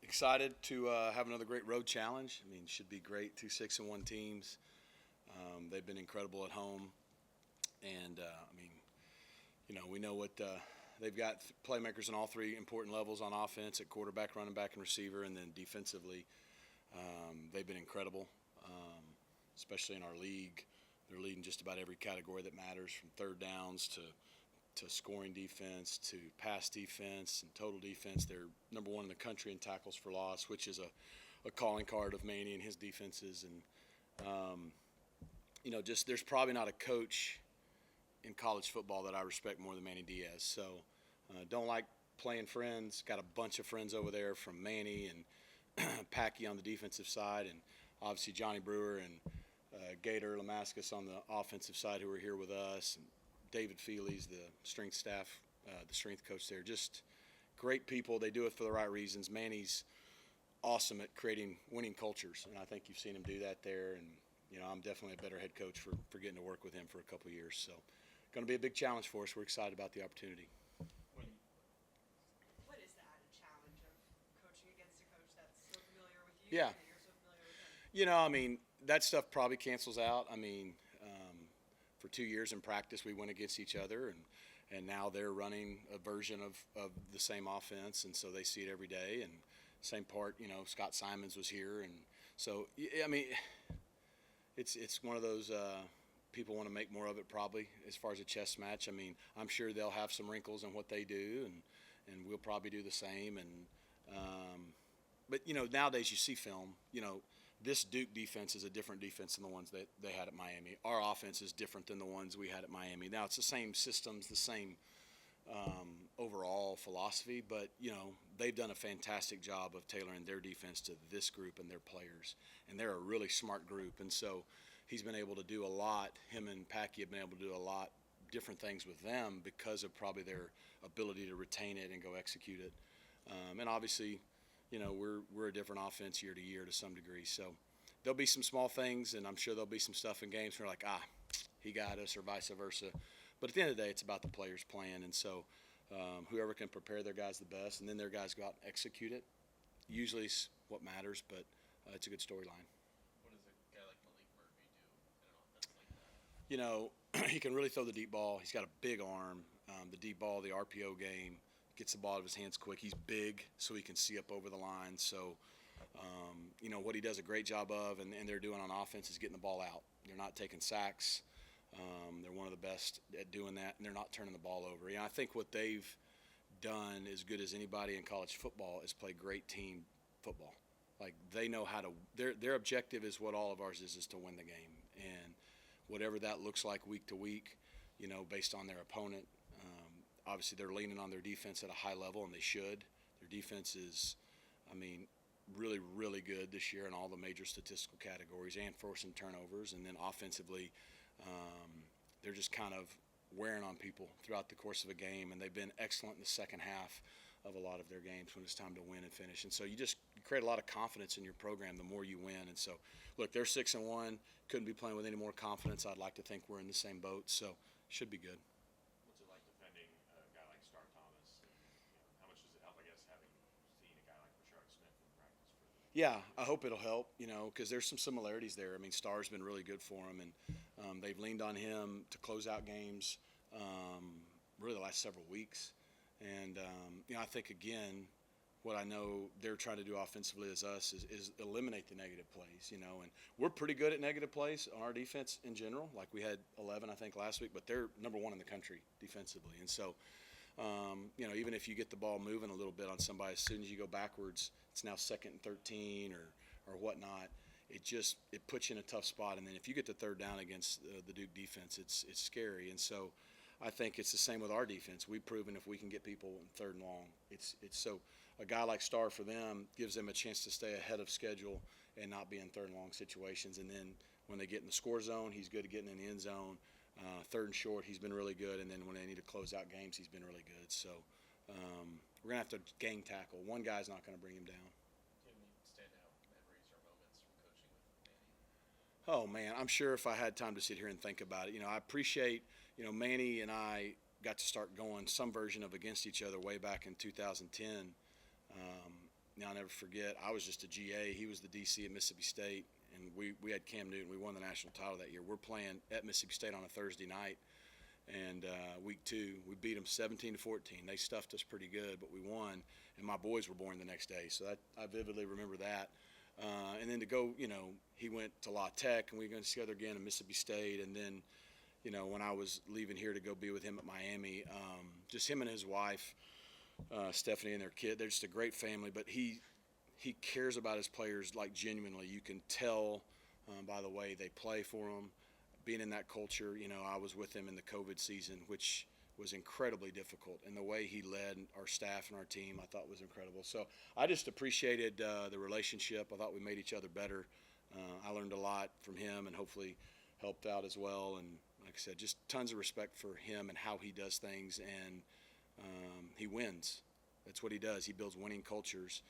Excited to have another great road challenge. I mean, should be great. 2 6-1 teams. They've been incredible at home, and we know what they've got. Playmakers in all three important levels on offense: at quarterback, running back, and receiver, and then defensively, they've been incredible, especially in our league. They're leading just about every category that matters, from third downs to scoring defense, to pass defense, and total defense. They're number one in the country in tackles for loss, which is a calling card of Manny and his defenses. And just there's probably not a coach in college football that I respect more than Manny Diaz. So don't like playing friends. Got a bunch of friends over there, from Manny and Packy on the defensive side, and obviously Johnny Brewer and Gator Lamascus on the offensive side, who are here with us. And David Feely's the strength staff, the strength coach there. Just great people. They do it for the right reasons. Manny's awesome at creating winning cultures, and I think you've seen him do that there. And I'm definitely a better head coach for getting to work with him for a couple of years. So, going to be a big challenge for us. We're excited about the opportunity. What is that, a challenge of coaching against a coach that's so familiar with you? Yeah. And you're so familiar with him? That stuff probably cancels out. For 2 years in practice, we went against each other, and now they're running a version of the same offense, and so they see it every day. And same part, Scott Simons was here, and so it's one of those people want to make more of it probably as far as a chess match. I'm sure they'll have some wrinkles in what they do, and we'll probably do the same. But nowadays you see film. This Duke defense is a different defense than the ones that they had at Miami. Our offense is different than the ones we had at Miami. Now, it's the same systems, the same overall philosophy, but, they've done a fantastic job of tailoring their defense to this group and their players. And they're a really smart group. And so he's been able to do a lot. Him and Packy have been able to do a lot different things with them because of probably their ability to retain it and go execute it. And obviously, we're a different offense year to year to some degree. So there'll be some small things, and I'm sure there'll be some stuff in games where we're like, he got us, or vice versa. But at the end of the day, it's about the players playing. And so whoever can prepare their guys the best, and then their guys go out and execute it, usually is what matters. But it's a good storyline. What does a guy like Malik Murphy do in an offense like that? He can really throw the deep ball. He's got a big arm. The deep ball, the RPO game, gets the ball out of his hands quick. He's big, so he can see up over the line. So, what he does a great job of, and they're doing on offense, is getting the ball out. They're not taking sacks. They're one of the best at doing that, and they're not turning the ball over. I think what they've done as good as anybody in college football is play great team football. Like, they know how to – their objective is what all of ours is to win the game. And whatever that looks like week to week, based on their opponent. Obviously, they're leaning on their defense at a high level, and they should. Their defense is, really, really good this year in all the major statistical categories and forcing turnovers. And then offensively, they're just kind of wearing on people throughout the course of a game, and they've been excellent in the second half of a lot of their games when it's time to win and finish. And so you create a lot of confidence in your program the more you win. And so, look, they're 6-1. Couldn't be playing with any more confidence. I'd like to think we're in the same boat, so should be good. What's it like defending a guy like Star Thomas? And, how much does it help, I guess, having seen a guy like Rashard Smith in practice for them? Yeah, I hope it'll help, because there's some similarities there. Star's been really good for him, and they've leaned on him to close out games really the last several weeks. And, I think, again, what I know they're trying to do offensively as us is eliminate the negative plays, and we're pretty good at negative plays on our defense in general. Like, we had 11, I think, last week, but they're number one in the country defensively. And so, even if you get the ball moving a little bit on somebody, as soon as you go backwards, it's now 2nd and 13 or whatnot. It puts you in a tough spot. And then if you get to third down against the Duke defense, it's scary. And so I think it's the same with our defense. We've proven if we can get people in third and long, it's so a guy like Star for them gives them a chance to stay ahead of schedule and not be in third and long situations. And then when they get in the score zone, he's good at getting in the end zone. Third and short, he's been really good. And then when they need to close out games, he's been really good. So we're going to have to gang tackle. One guy's not going to bring him down. Do you have any standout memories or moments from coaching with Manny? Oh, man, I'm sure if I had time to sit here and think about it. I appreciate, Manny and I got to start going some version of against each other way back in 2010. I'll never forget. I was just a GA. He was the DC at Mississippi State, and we had Cam Newton. We won the national title that year. We're playing at Mississippi State on a Thursday night, and week 2, we beat them 17-14. They stuffed us pretty good, but we won, and my boys were born the next day. So I vividly remember that. And then to go, he went to La Tech, and we went together again at Mississippi State, and then, when I was leaving here to go be with him at Miami, just him and his wife, Stephanie, and their kid, they're just a great family, but he cares about his players, like, genuinely. You can tell by the way they play for him. Being in that culture, I was with him in the COVID season, which was incredibly difficult, and the way he led our staff and our team I thought was incredible. So I just appreciated the relationship. I thought we made each other better. I learned a lot from him and hopefully helped out as well. And like I said, just tons of respect for him and how he does things, and he wins. That's what he does. He builds winning cultures,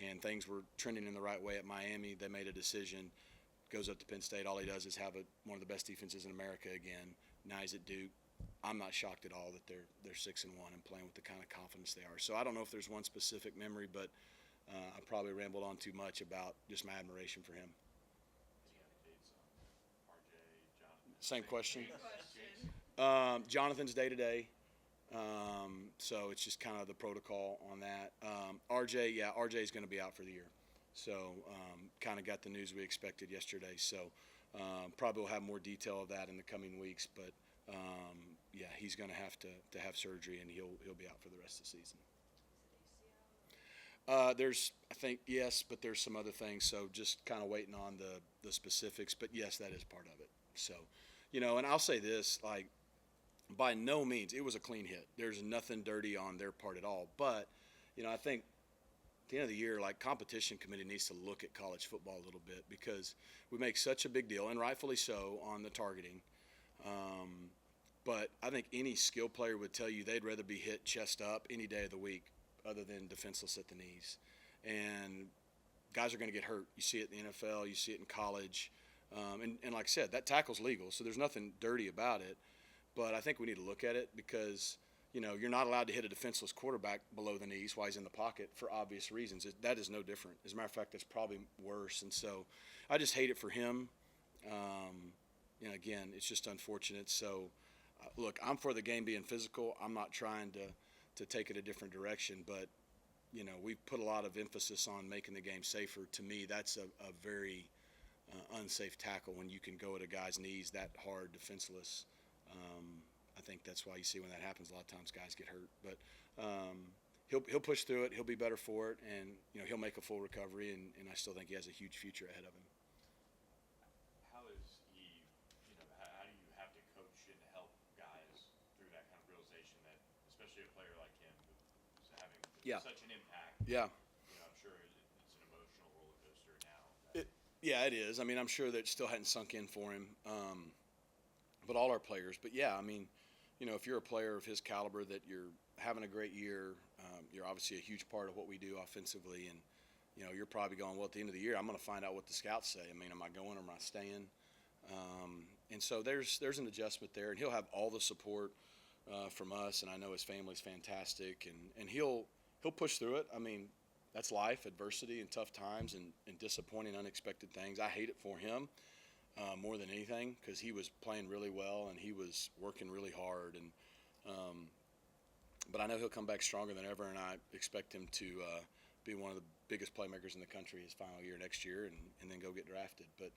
and things were trending in the right way at Miami. They made a decision, goes up to Penn State. All he does is have one of the best defenses in America again. Now he's at Duke. I'm not shocked at all that they're 6-1 and playing with the kind of confidence they are. So I don't know if there's one specific memory, but I probably rambled on too much about just my admiration for him. Any updates on RJ, Jonathan? Same question. Question. Jonathan's day-to-day, so it's just kind of the protocol on that. RJ is going to be out for the year. So kind of got the news we expected yesterday. So probably we'll have more detail of that in the coming weeks, but he's going to have surgery, and he'll be out for the rest of the season. There's, I think, yes, but there's some other things. So just kind of waiting on the specifics. But yes, that is part of it. So, and I'll say this, like, by no means it was a clean hit. There's nothing dirty on their part at all. But, I think at the end of the year, like, competition committee needs to look at college football a little bit, because we make such a big deal, and rightfully so, on the targeting. But I think any skill player would tell you they'd rather be hit chest up any day of the week other than defenseless at the knees. And guys are going to get hurt. You see it in the NFL. You see it in college. And like I said, that tackle's legal, so there's nothing dirty about it. But I think we need to look at it because, you're not allowed to hit a defenseless quarterback below the knees while he's in the pocket for obvious reasons. That is no different. As a matter of fact, that's probably worse. And so I just hate it for him. Again, it's just unfortunate. So, look, I'm for the game being physical. I'm not trying to take it a different direction. But, we've put a lot of emphasis on making the game safer. To me, that's a very unsafe tackle when you can go at a guy's knees that hard, defenseless. I think that's why you see when that happens, a lot of times guys get hurt. But he'll push through it. He'll be better for it. And, he'll make a full recovery. And I still think he has a huge future ahead of him. How is he, how do you have to coach and help guys through that kind of realization that, especially a player like him who's having such an impact? Yeah. I'm sure it's an emotional roller coaster now. It is. I mean, I'm sure that it still hadn't sunk in for him, but all our players. But, if you're a player of his caliber, that you're having a great year, you're obviously a huge part of what we do offensively. And, you're probably going, well, at the end of the year, I'm going to find out what the scouts say. I mean, am I going or am I staying? And so there's an adjustment there. And he'll have all the support from us. And I know his family's fantastic. And he'll push through it. I mean, that's life, adversity and tough times and disappointing, unexpected things. I hate it for him more than anything, because he was playing really well and he was working really hard. And but I know he'll come back stronger than ever, and I expect him to be one of the biggest playmakers in the country his final year next year, and then go get drafted. But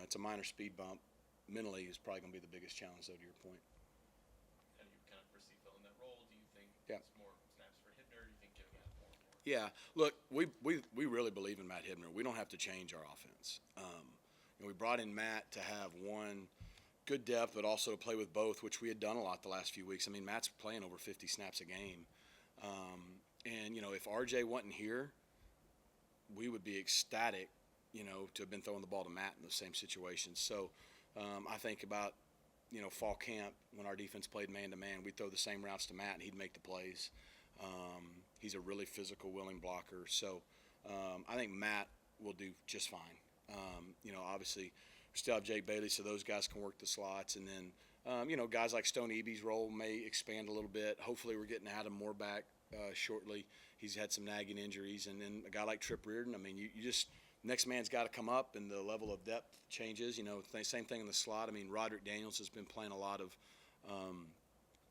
it's a minor speed bump. Mentally is probably going to be the biggest challenge, though, to your point. How do you kind of foresee filling that role? Do you think it's more snaps for Hibner? Do you think giving that more? Yeah, look, we really believe in Matt Hibner. We don't have to change our offense. We brought in Matt to have one good depth, but also to play with both, which we had done a lot the last few weeks. I mean, Matt's playing over 50 snaps a game. And, if RJ wasn't here, we would be ecstatic, to have been throwing the ball to Matt in the same situation. So I think about, fall camp when our defense played man-to-man, we'd throw the same routes to Matt and he'd make the plays. He's a really physical, willing blocker. So I think Matt will do just fine. Obviously, we still have Jake Bailey, so those guys can work the slots. And then, guys like Stone Eby's role may expand a little bit. Hopefully we're getting Adam Moore back shortly. He's had some nagging injuries. And then a guy like Trip Reardon, I mean, you just – next man's got to come up, and the level of depth changes. Same thing in the slot. I mean, Roderick Daniels has been playing a lot of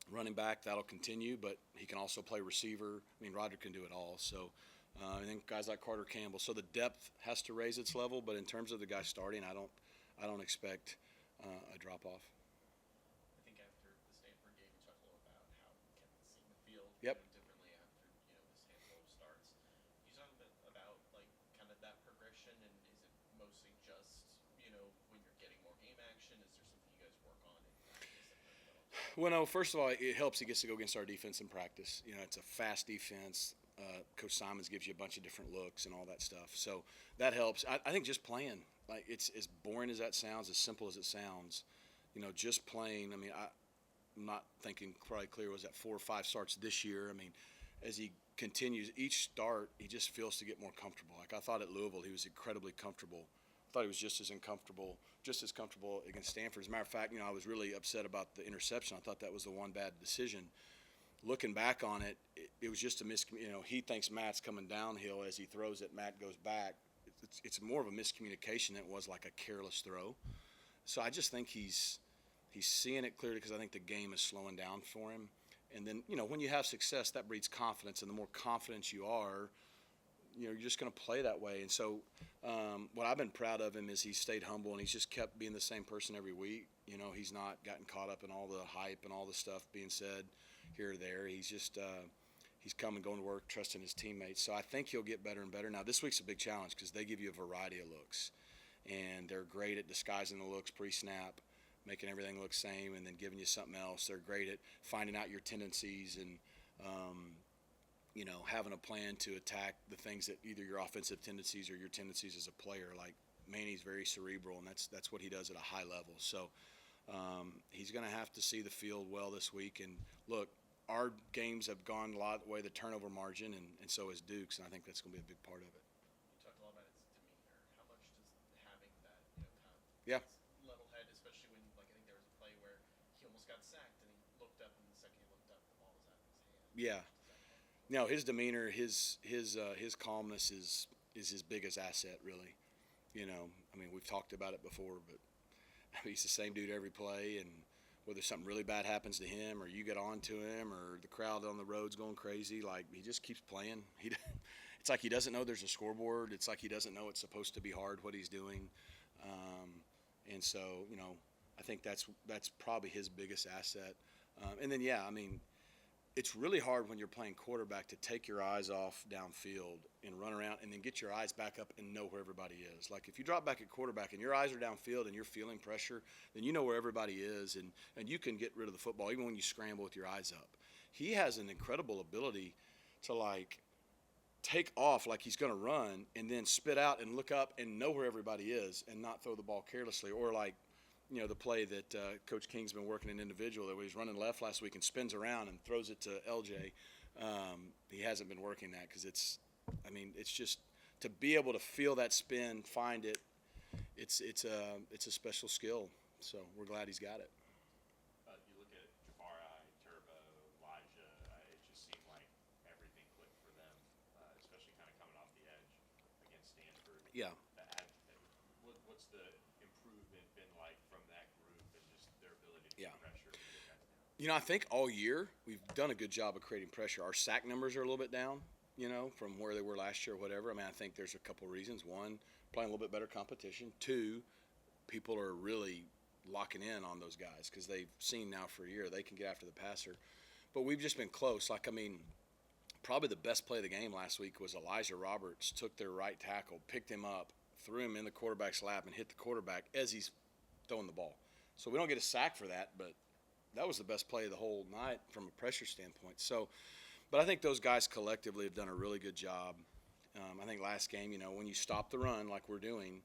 running back. That'll continue, but he can also play receiver. I mean, Roderick can do it all. So, and then guys like Carter Campbell. So the depth has to raise its level, but in terms of the guy starting, I don't expect a drop-off. I think after the Stanford game, you talked a little about how Kevin's seeing the field Yep. differently after this handful of starts. Can you talk a bit about kind of that progression, and is it mostly just when you're getting more game action? Is there something you guys work on in practice that really develops? Well, no, first of all, it helps he gets to go against our defense in practice. It's a fast defense. Coach Simons gives you a bunch of different looks and all that stuff. So that helps. I think just playing, like it's as boring as that sounds, as simple as it sounds, just playing. I mean, I'm not thinking probably clear was that 4 or 5 starts this year. I mean, as he continues each start, he just feels to get more comfortable. Like I thought at Louisville, he was incredibly comfortable. I thought he was just as comfortable against Stanford. As a matter of fact, I was really upset about the interception. I thought that was the one bad decision. Looking back on it, it was just a he thinks Matt's coming downhill as he throws it. Matt goes back. It's more of a miscommunication than it was like a careless throw. So I just think he's seeing it clearly because I think the game is slowing down for him. And then, when you have success, that breeds confidence. And the more confident you are, you're just going to play that way. And so what I've been proud of him is he's stayed humble and he's just kept being the same person every week. He's not gotten caught up in all the hype and all the stuff being said here or there. He's just he's come and going to work, trusting his teammates. So I think he'll get better and better. Now, this week's a big challenge because they give you a variety of looks. And they're great at disguising the looks pre-snap, making everything look same, and then giving you something else. They're great at finding out your tendencies and having a plan to attack the things that either your offensive tendencies or your tendencies as a player. Like Manny's very cerebral, and that's what he does at a high level. So he's going to have to see the field well this week. And look, our games have gone a lot the way the turnover margin, and so is Duke's, and I think that's going to be a big part of it. You talked a lot about his demeanor. How much does having that kind of Yeah. level head, especially when I think there was a play where he almost got sacked and he looked up, and the second he looked up, the ball was out of his hand. Yeah. No, his demeanor, his calmness is his biggest asset, really. I mean, we've talked about it before, but he's the same dude every play, and whether something really bad happens to him or you get on to him or the crowd on the road's going crazy, like he just keeps playing. It's like he doesn't know there's a scoreboard. It's like he doesn't know it's supposed to be hard what he's doing. And so, I think that's probably his biggest asset. And then, yeah, I mean, it's really hard when you're playing quarterback to take your eyes off downfield and run around and then get your eyes back up and know where everybody is. Like if you drop back at quarterback and your eyes are downfield and you're feeling pressure, then you know where everybody is and you can get rid of the football even when you scramble with your eyes up. He has an incredible ability to take off like he's going to run and then spit out and look up and know where everybody is and not throw the ball carelessly, or the play that Coach King's been working in individual, that he was running left last week and spins around and throws it to LJ. He hasn't been working that because it's just to be able to feel that spin, find it. It's a special skill. So we're glad he's got it. You look at Jafari, Turbo, Elijah. It just seemed like everything clicked for them, especially kind of coming off the edge against Stanford. Yeah. What's the improvement been like from that group and just their ability to Yeah. get pressure? To get guys down? I think all year we've done a good job of creating pressure. Our sack numbers are a little bit down, from where they were last year or whatever. I mean, I think there's a couple reasons. One, playing a little bit better competition. Two, people are really locking in on those guys because they've seen now for a year they can get after the passer. But we've just been close. Probably the best play of the game last week was Elijah Roberts took their right tackle, picked him up, threw him in the quarterback's lap, and hit the quarterback as he's throwing the ball. So we don't get a sack for that, but that was the best play of the whole night from a pressure standpoint. So, but I think those guys collectively have done a really good job. I think last game, when you stop the run like we're doing,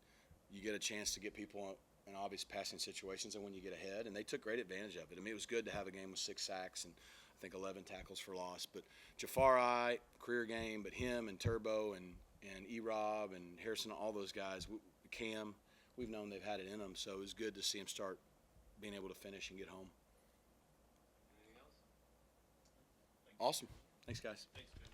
you get a chance to get people in obvious passing situations and when you get ahead, and they took great advantage of it. I mean, it was good to have a game with 6 sacks and I think 11 tackles for loss. But Jafari, career game, but him and Turbo and E-Rob and Harrison, all those guys, Cam, we've known they've had it in them. So it was good to see them start being able to finish and get home. Anything else? Awesome. Thanks, guys. Thanks, Coach.